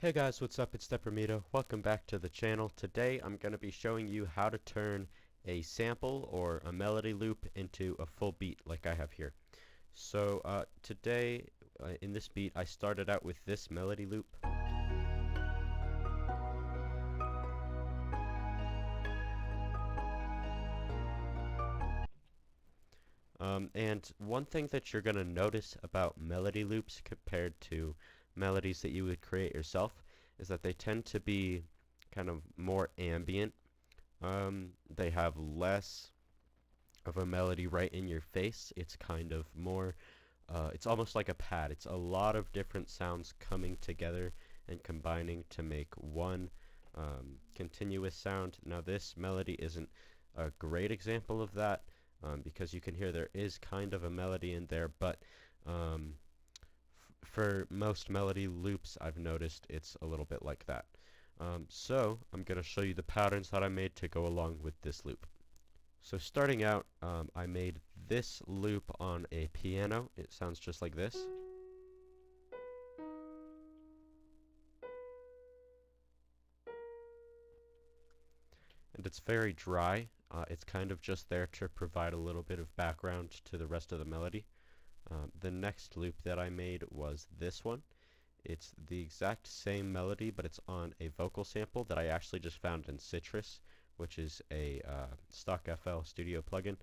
Hey guys, what's up? It's Deprimido. Welcome back to the channel. Today I'm going to be showing you how to turn a sample or a melody loop into a full beat like I have here. So today in this beat I started out with this melody loop. And one thing that you're going to notice about melody loops compared to melodies that you would create yourself is that they tend to be kind of more ambient. They have less of a melody right in your face. It's kind of more, it's almost like a pad. It's a lot of different sounds coming together and combining to make one continuous sound. Now this melody isn't a great example of that because you can hear there is kind of a melody in there, but for most melody loops I've noticed it's a little bit like that. So I'm going to show you the patterns that I made to go along with this loop. So starting out, I made this loop on a piano. It sounds just like this. And it's very dry. It's kind of just there to provide a little bit of background to the rest of the melody. The next loop that I made was this one. It's the exact same melody, but it's on a vocal sample that I actually just found in Citrus, which is a stock FL Studio plugin.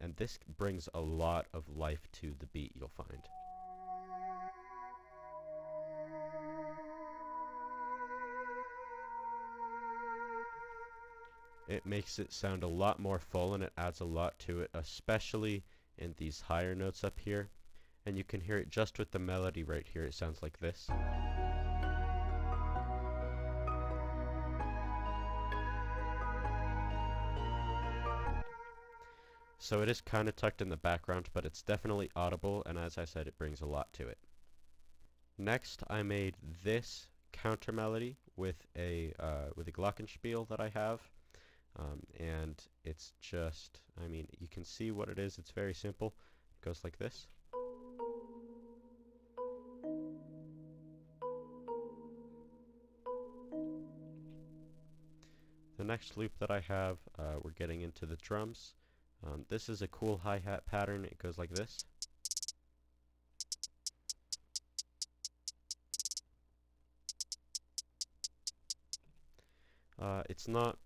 And this brings a lot of life to the beat, you'll find. It makes it sound a lot more full and it adds a lot to it, especially in these higher notes up here. And you can hear it just with the melody right here. It sounds like this. So it is kind of tucked in the background, but it's definitely audible, and as I said, it brings a lot to it. Next, I made this counter melody with a glockenspiel that I have, and it's just, I mean, you can see what it is. It's very simple. It goes like this. The next loop that I have, we're getting into the drums. This is a cool hi-hat pattern. It goes like this. It's not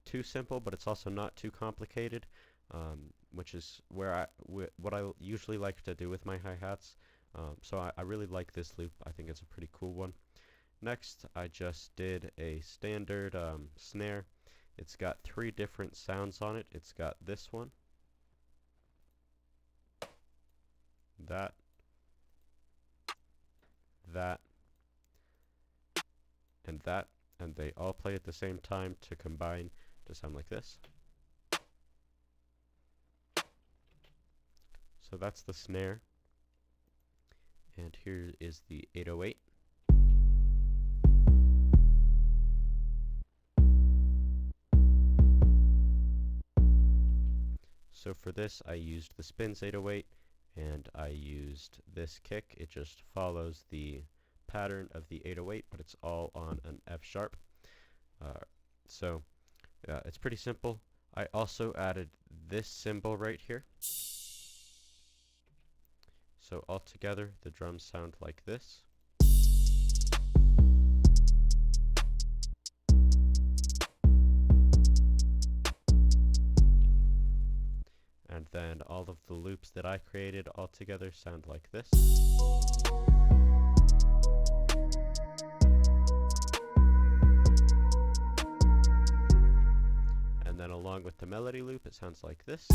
too simple, but it's also not too complicated, which is where what I usually like to do with my hi-hats. So I really like this loop. I think it's a pretty cool one. Next, I just did a standard snare. It's got 3 different sounds on it. It's got this one, that, and that, and they all play at the same time to combine to sound like this. So that's the snare. And here is the 808. So for this I used the Spins 808 and I used this kick. It just follows the pattern of the 808, but it's all on an F sharp. So it's pretty simple. I also added this cymbal right here. So altogether the drums sound like this. And then all of the loops that I created all together sound like this. And then along with the melody loop, it sounds like this.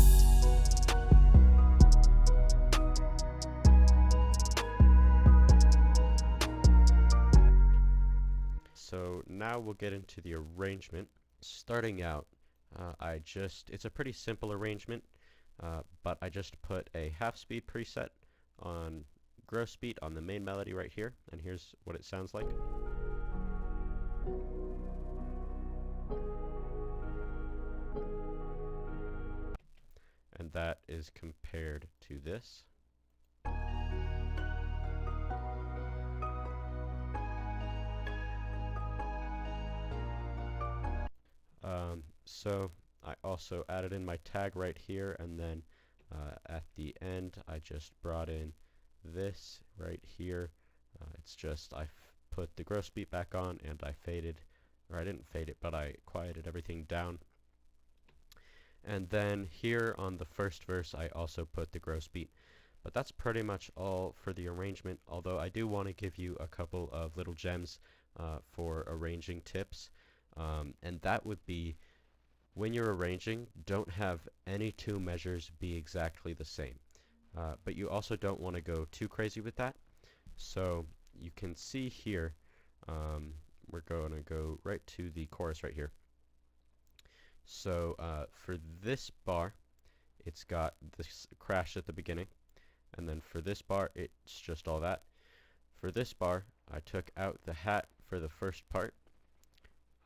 So now we'll get into the arrangement. Starting out, it's a pretty simple arrangement. But I just put a half speed preset on gross beat on the main melody right here, and here's what it sounds like. And that is compared to this. So I also added in my tag right here, and then at the end I just brought in this right here. It's just put the gross beat back on, and I faded, or I didn't fade it, but I quieted everything down. And then here on the first verse I also put the gross beat. But that's pretty much all for the arrangement, although I do want to give you a couple of little gems for arranging tips. And that would be, when you're arranging, don't have any two measures be exactly the same. But you also don't want to go too crazy with that. So you can see here, we're going to go right to the chorus right here. So for this bar, it's got this crash at the beginning, and then for this bar, it's just all that. For this bar, I took out the hat for the first part,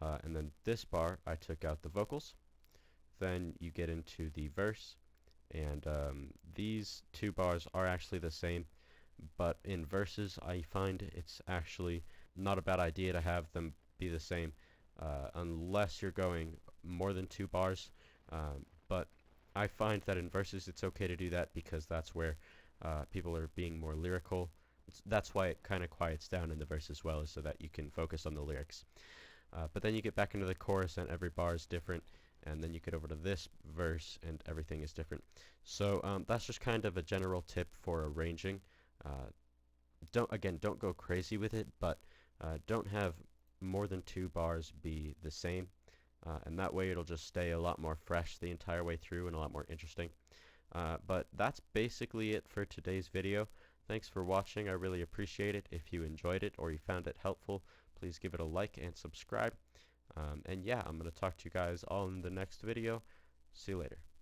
and then this bar, I took out the vocals. Then you get into the verse, and these two bars are actually the same, but in verses, I find it's actually not a bad idea to have them be the same, unless you're going more than 2 bars. But I find that in verses it's okay to do that because that's where people are being more lyrical. That's why it kind of quiets down in the verse as well, is so that you can focus on the lyrics. But then you get back into the chorus and every bar is different, and then you get over to this verse and everything is different. So that's just kind of a general tip for arranging. Don't go crazy with it, but don't have more than 2 bars be the same, and that way it'll just stay a lot more fresh the entire way through and a lot more interesting. But that's basically it for today's video. Thanks for watching. I really appreciate it. If you enjoyed it or you found it helpful, please give it a like and subscribe. And yeah, I'm going to talk to you guys all in the next video. See you later.